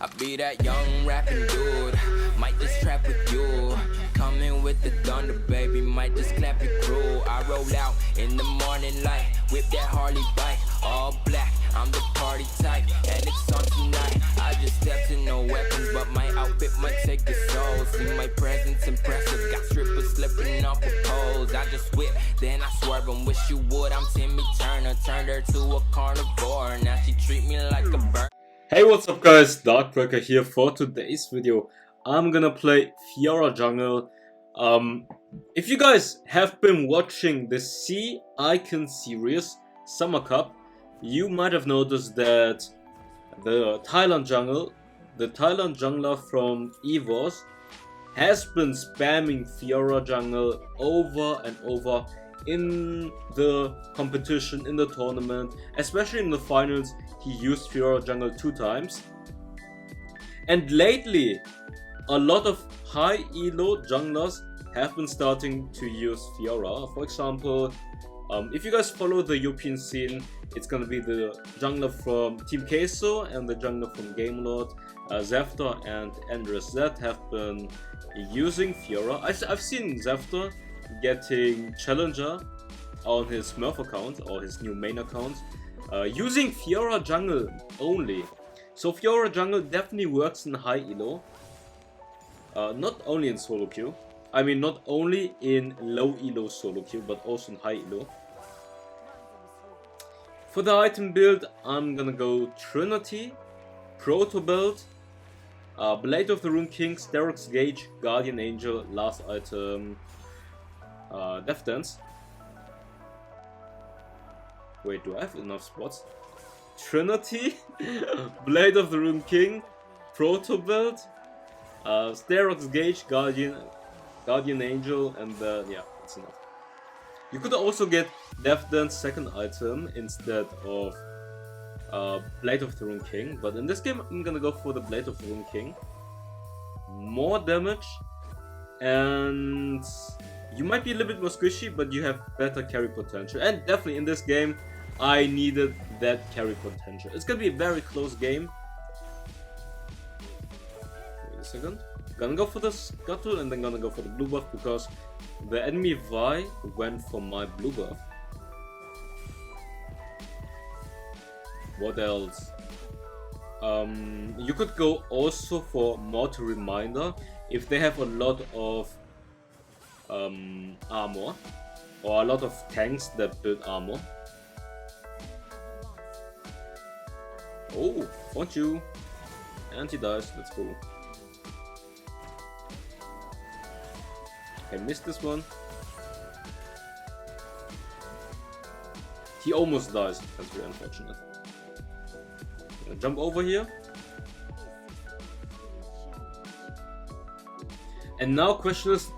I be that young rapping dude, might just trap with you. Coming with the thunder, baby, might just clap your crew. I roll out in the morning light, whip that Harley bike, all black, I'm the party type, and it's on tonight. I just stepped in no weapons, but my outfit might take your soul. See my presence impressive, got strippers slipping off the poles. I just whip, then I swerve and wish you would. I'm Timmy Turner, turned her to a carnivore, now she treat me like a bird. Hey, what's up guys, Darkbreaker here. For today's video I'm gonna play Fiora Jungle. If you guys have been watching the Sea Icon series Summer Cup, you might have noticed that the Thailand jungler from EVOS has been spamming Fiora Jungle over and over in the competition, in the tournament, especially in the finals. He used Fiora Jungle 2 times, and lately a lot of high elo junglers have been starting to use Fiora. For example, if you guys follow the European scene, it's gonna be the jungler from Team Queso and the jungler from Gamelord, Zeftor and Andres that have been using Fiora. I've seen Zeftor getting Challenger on his Smurf account or his new main account, using Fiora Jungle only. So Fiora Jungle definitely works in high elo, not only in solo queue. I mean, not only in low elo solo queue, but also in high elo. For the item build, I'm gonna go Trinity, Proto build, Blade of the Rune King, Sterox Gauge, Guardian Angel, last item, Death Dance. Wait, do I have enough spots? Trinity, Blade of the Rune King, Proto build, Sterox Gauge, Guardian Angel, and yeah, that's enough. You could also get Death Dance second item instead of Blade of the Rune King, but in this game I'm gonna go for the Blade of the Rune King. More damage, and you might be a little bit more squishy, but you have better carry potential. And definitely in this game, I needed that carry potential. It's gonna be a very close game. Wait a second. Gonna go for the Scuttle and then gonna go for the blue buff because the enemy Vi went for my blue buff. What else? You could go also for Mortal Reminder if they have a lot of armor or a lot of tanks that build armor. Oh, want you. Anti-dice, let's go. I missed this one. He almost dies. That's very unfortunate. I'm gonna jump over here. And now question is,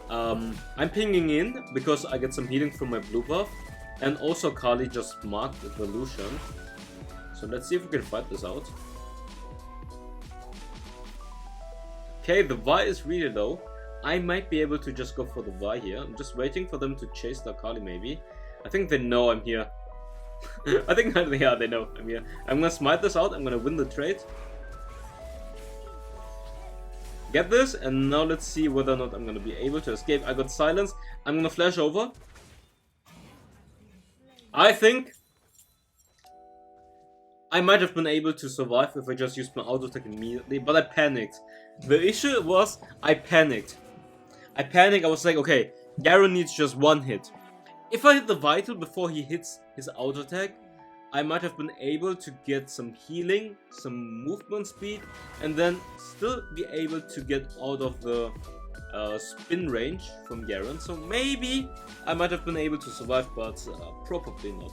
I'm pinging in because I get some healing from my blue buff, and also Kali just marked the Lucian. So let's see if we can fight this out. Okay, the Vi is really low. I might be able to just go for the Vi here. I'm just waiting for them to chase the Kali maybe. I think they know I'm here. I think yeah, they know I'm here. I'm gonna smite this out, I'm gonna win the trade. Get this, and now let's see whether or not I'm gonna be able to escape. I got silence. I'm gonna flash over. I think I might have been able to survive if I just used my auto attack immediately, but I panicked. The issue was I panicked. I was like, okay, Garen needs just one hit. If I hit the Vital before he hits his auto attack, I might have been able to get some healing, some movement speed, and then still be able to get out of the spin range from Garen. So maybe I might have been able to survive, but probably not.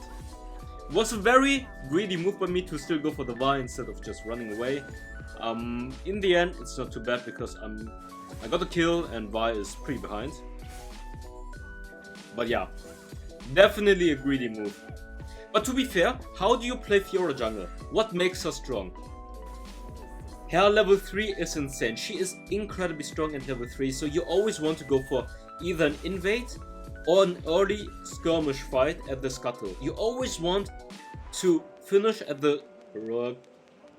It was a very greedy move by me to still go for the Vi instead of just running away. In the end, it's not too bad because I got a kill and Vi is pretty behind. But yeah, definitely a greedy move. But to be fair, how do you play Fiora Jungle? What makes her strong? Her level 3 is insane. She is incredibly strong at level 3, so you always want to go for either an invade or an early skirmish fight at the Scuttle. You always want to finish at the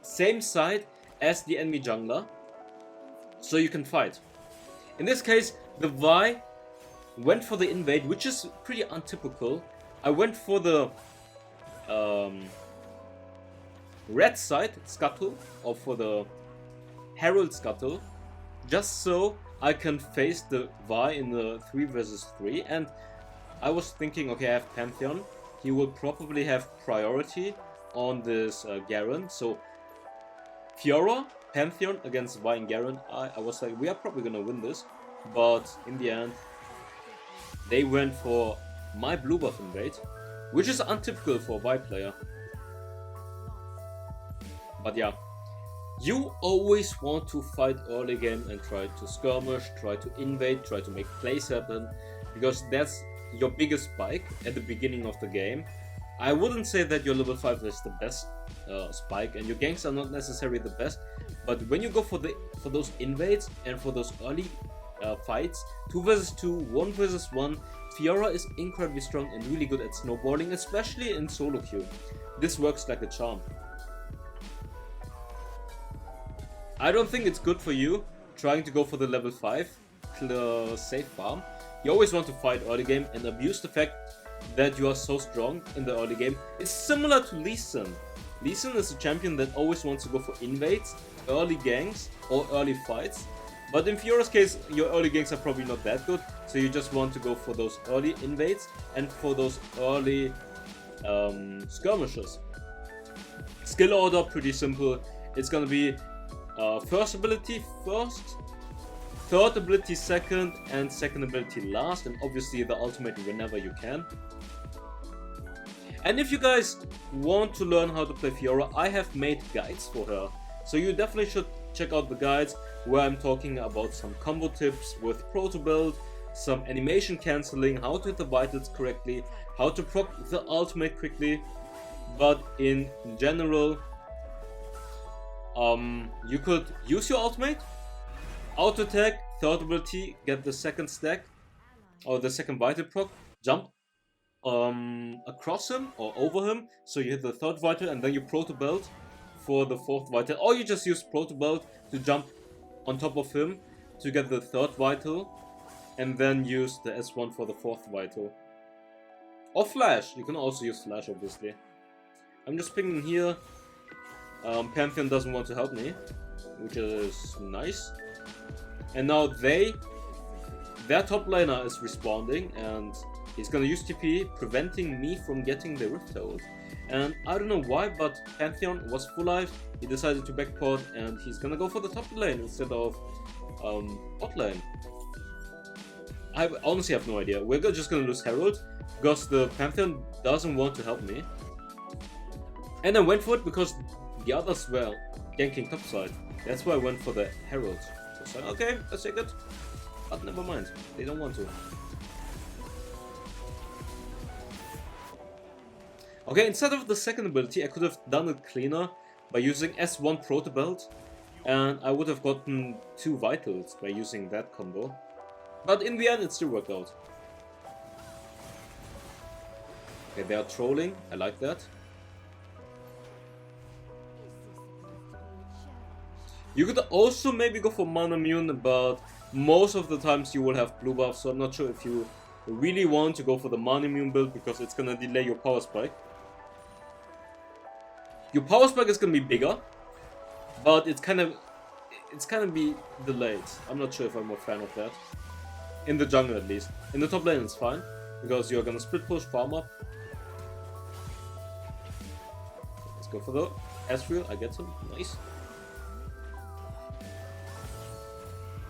same side as the enemy jungler, so you can fight. In this case, the Vi went for the invade, which is pretty untypical. I went for the red side scuttle, or for the Herald scuttle, just so I can face the Vi in the 3 versus 3. And I was thinking, okay, I have Pantheon, he will probably have priority on this Garen, so Fiora, Pantheon against Vi and Garen. I was like, we are probably gonna win this, but in the end they went for my blue buff invade, which is untypical for a Vi player. But yeah, you always want to fight early game and try to skirmish, try to invade, try to make plays happen, because that's your biggest spike at the beginning of the game. I wouldn't say that your level 5 is the best spike, and your ganks are not necessarily the best, but when you go for those invades and for those early fights, 2 versus 2, 1 versus 1, Fiora is incredibly strong and really good at snowballing, especially in solo queue. This works like a charm. I don't think it's good for you trying to go for the level 5 safe farm. You always want to fight early game and abuse the fact that you are so strong in the early game. It's similar to Lee Sin. Lee Sin is a champion that always wants to go for invades, early ganks, or early fights. But in Fiora's case, your early ganks are probably not that good, so you just want to go for those early invades and for those early skirmishes. Skill order, pretty simple. It's gonna be first ability first, third ability second, and second ability last, and obviously the ultimate whenever you can. And if you guys want to learn how to play Fiora, I have made guides for her, so you definitely should check out the guides where I'm talking about some combo tips with proto build, some animation cancelling, how to hit the vitals correctly, how to proc the ultimate quickly. But in general, you could use your ultimate, auto attack, third ability, get the second stack or the second vital proc, jump across him or over him, so you hit the third vital, and then you proto belt for the fourth vital, or you just use proto belt to jump on top of him to get the third vital, and then use the S1 for the fourth vital. Or flash, you can also use flash obviously. I'm just pinging here. Pantheon doesn't want to help me, which is nice. And now their top laner is responding, and he's gonna use TP, preventing me from getting the Rift Herald. And I don't know why, but Pantheon was full life, he decided to backport, and he's gonna go for the top lane instead of bot lane. I honestly have no idea. We're just gonna lose Herald, because the Pantheon doesn't want to help me. And I went for it because the others were ganking topside. That's why I went for the Herald. So okay, let's take it. But never mind, they don't want to. Okay, instead of the second ability, I could have done it cleaner by using S1 Proto Belt, and I would have gotten 2 vitals by using that combo. But in the end, it still worked out. Okay, they are trolling. I like that. You could also maybe go for Mana Immune, but most of the times you will have blue buff, so I'm not sure if you really want to go for the Mana Immune build, because it's gonna delay your power spike. Your power spike is gonna be bigger, but it's kind of be delayed. I'm not sure if I'm a fan of that. In the jungle at least. In the top lane it's fine, because you're gonna split push, farm up. Let's go for the Ezreal, I get him, nice.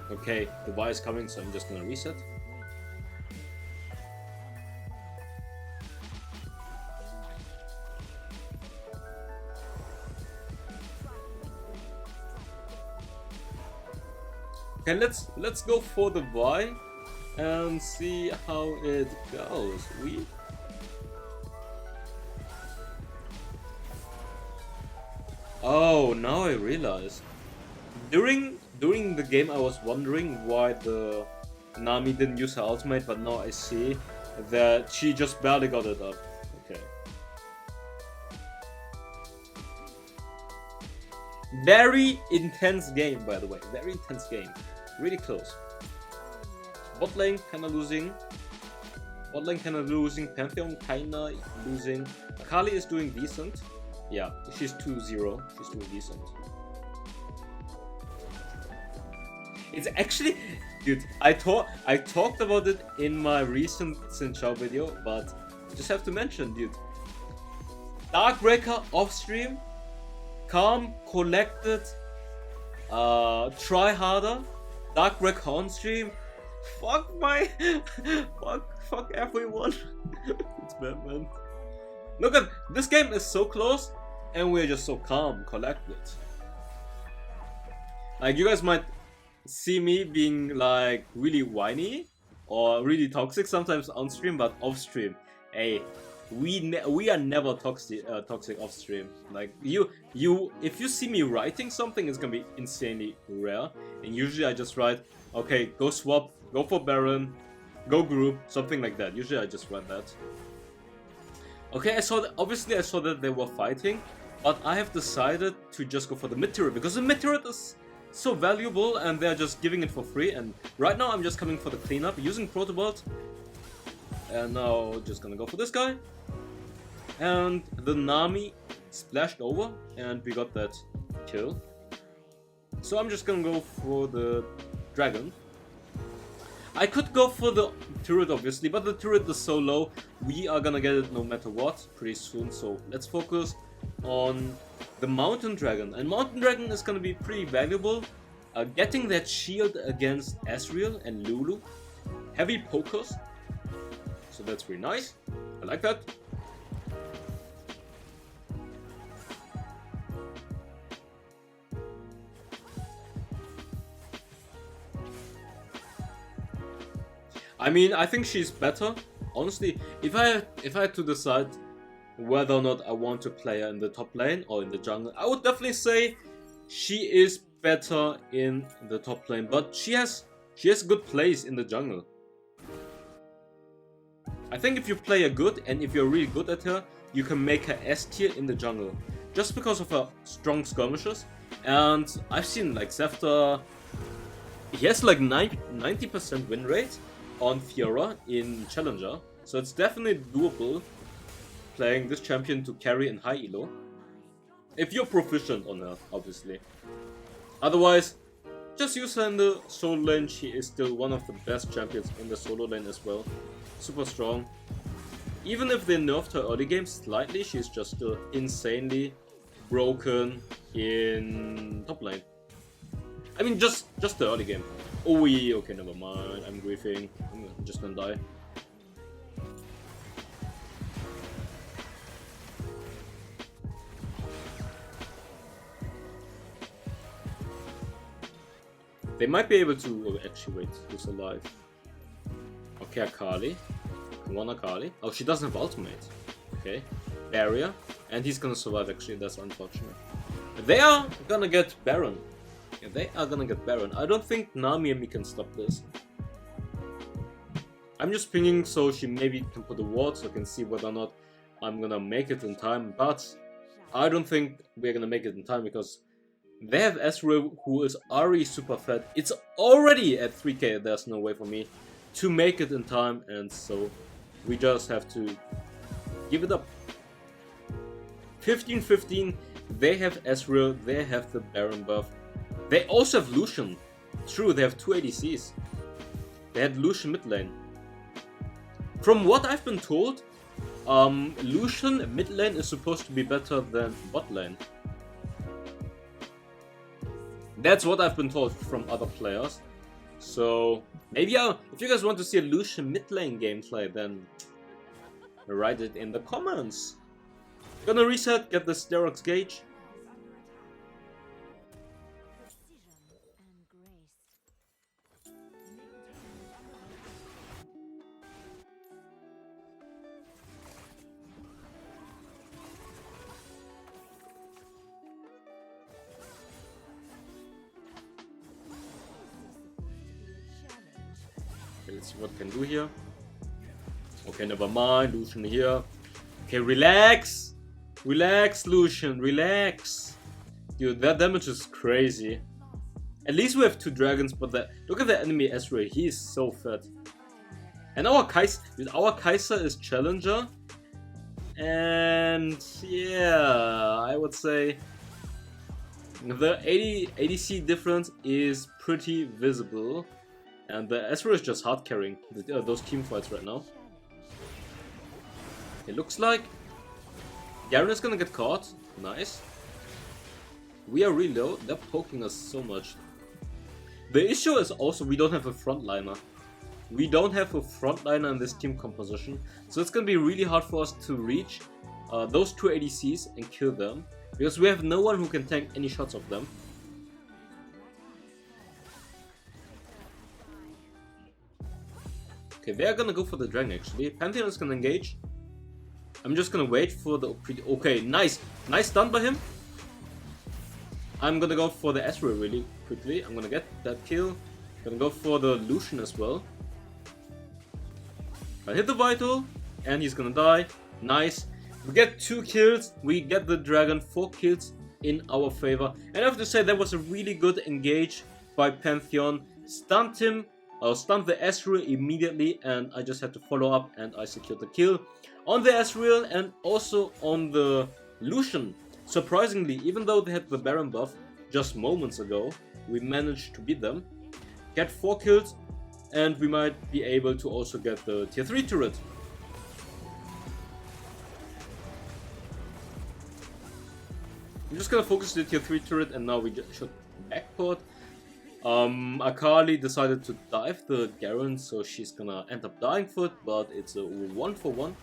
Okay, the Vi is coming, so I'm just gonna reset. Okay, let's go for the Vi and see how it goes. Oh, now I realize. During the game I was wondering why the Nami didn't use her ultimate, but now I see that she just barely got it up. Okay. Very intense game, by the way. Very intense game. Really close. Bot lane kinda losing. Bot lane kinda losing. Pantheon kinda losing. Kali is doing decent. Yeah, she's 2-0. She's doing decent. It's actually, dude, I talked about it in my recent Xin Chao video, but just have to mention, dude. Darkbreaker off stream, calm, collected, try harder. Darkbreaker on stream, fuck my, fuck everyone. It's bad, man. Look at this game is so close, and we're just so calm, collected. Like, you guys might see me being like really whiny or really toxic sometimes on stream, but off stream, hey, we are never toxic off stream. Like, if you see me writing something, it's gonna be insanely rare, and usually I just write, okay, go swap, go for Baron, go group, something like that. Usually I just write that. Okay, I saw that they were fighting, but I have decided to just go for the mid turret because the mid turret is so valuable and they're just giving it for free. And right now I'm just coming for the cleanup using Protobot, and now just gonna go for this guy. And the Nami splashed over and we got that kill. So I'm just gonna go for the dragon. I could go for the turret obviously, but the turret is so low, we are gonna get it no matter what pretty soon. So let's focus on the Mountain Dragon, and Mountain Dragon is gonna be pretty valuable. Getting that shield against Ezreal and Lulu, heavy pokers, so that's really nice. I like that. I mean, I think she's better. Honestly, if I had to decide whether or not I want to play her in the top lane or in the jungle, I would definitely say she is better in the top lane, but she has good plays in the jungle. I think if you play her good and if you're really good at her, you can make her S tier in the jungle just because of her strong skirmishes. And I've seen like Zephyr, he has like 90% win rate on Fiora in Challenger, so it's definitely doable playing this champion to carry in high elo. If you're proficient on her, obviously. Otherwise, just use her in the solo lane. She is still one of the best champions in the solo lane as well. Super strong. Even if they nerfed her early game slightly, she's just still insanely broken in top lane. I mean, just the early game. Oh, okay, never mind. I'm griefing. I'm just gonna die. They might be able to. Oh, actually, wait. Who's alive? Okay, Akali. Come on, Akali. Oh, she doesn't have ultimate. Okay. Barrier. And he's gonna survive, actually. That's unfortunate. They are gonna get Baron. Yeah, they are gonna get Baron. I don't think Nami and me can stop this. I'm just pinging so she maybe can put a ward so I can see whether or not I'm gonna make it in time. But I don't think we're gonna make it in time because they have Ezreal, who is already super fat. It's already at 3k. There's no way for me to make it in time, and so we just have to give it up. 15-15. They have Ezreal. They have the Baron buff. They also have Lucian. True, they have 2 ADCs. They had Lucian mid lane. From what I've been told, Lucian mid lane is supposed to be better than bot lane. That's what I've been told from other players. So maybe if you guys want to see a Lucian mid lane gameplay, then write it in the comments. Gonna reset, get the Sterox gauge. Let's see what we can do here. Okay, never mind. Lucian here. Okay, relax. Relax, Lucian. Relax. Dude, that damage is crazy. At least we have 2 dragons, but look at the enemy Ezreal, he is so fat. And our Kai'Sa is challenger. And yeah, I would say the ADC difference is pretty visible. And the Ezreal is just hard carrying those team fights right now. It looks like Garen is gonna get caught. Nice. We are really low. They're poking us so much. The issue is also we don't have a frontliner. We don't have a frontliner in this team composition. So it's gonna be really hard for us to reach those 2 ADCs and kill them. Because we have no one who can tank any shots of them. Okay, they are gonna go for the dragon actually. Pantheon is gonna engage. I'm just gonna wait for the... Okay, nice! Nice stun by him. I'm gonna go for the Ezreal really quickly. I'm gonna get that kill. Gonna go for the Lucian as well. I hit the Vital, and he's gonna die. Nice. We get 2 kills. We get the dragon, 4 kills in our favor. And I have to say that was a really good engage by Pantheon. Stunned him, stunned the Ezreal immediately, and I just had to follow up and I secured the kill on the Ezreal and also on the Lucian. Surprisingly, even though they had the Baron buff just moments ago, we managed to beat them, get 4 kills, and we might be able to also get the tier 3 turret. I'm just gonna focus the tier 3 turret and now we should backport. Akali decided to dive the Garen, so she's gonna end up dying for it, but it's a 1-for-1.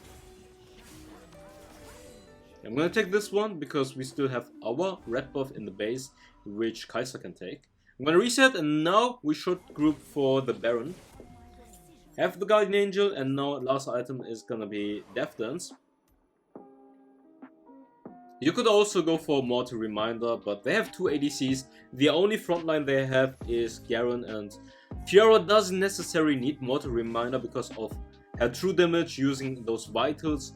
I'm gonna take this one because we still have our red buff in the base, which Kai'Sa can take. I'm gonna reset and now we should group for the Baron. Have the Guardian Angel and now last item is gonna be Death Dance. You could also go for Mortal Reminder, but they have 2 ADCs. The only frontline they have is Garen, and Fiora doesn't necessarily need Mortal Reminder because of her true damage using those Vitals.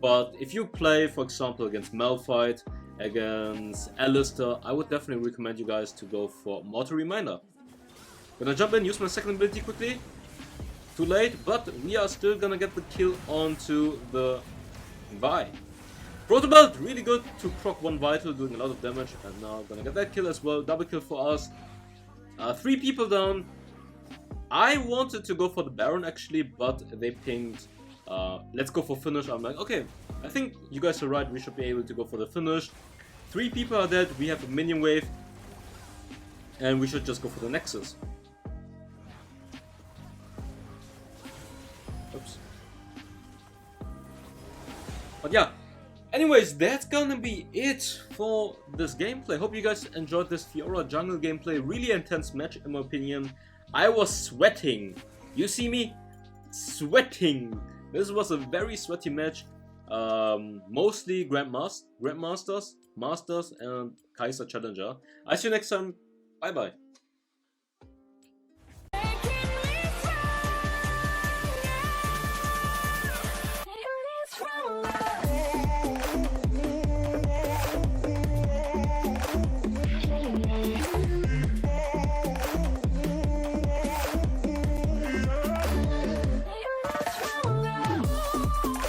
But if you play, for example, against Malphite, against Alistar, I would definitely recommend you guys to go for Mortal Reminder. Gonna jump in, use my second ability quickly. Too late, but we are still gonna get the kill onto the Vi. Protobelt, really good to proc 1 Vital, doing a lot of damage, and now gonna get that kill as well. Double kill for us. 3 people down. I wanted to go for the Baron actually, but they pinged, let's go for finish. I'm like, okay, I think you guys are right, we should be able to go for the finish. 3 people are dead, we have a minion wave, and we should just go for the Nexus. Oops. But yeah, anyways, that's gonna be it for this gameplay. Hope you guys enjoyed this Fiora Jungle gameplay. Really intense match in my opinion. I was sweating. You see me? Sweating. This was a very sweaty match. Mostly Grandmasters, Masters, and Kai'Sa Challenger. I see you next time. Bye bye.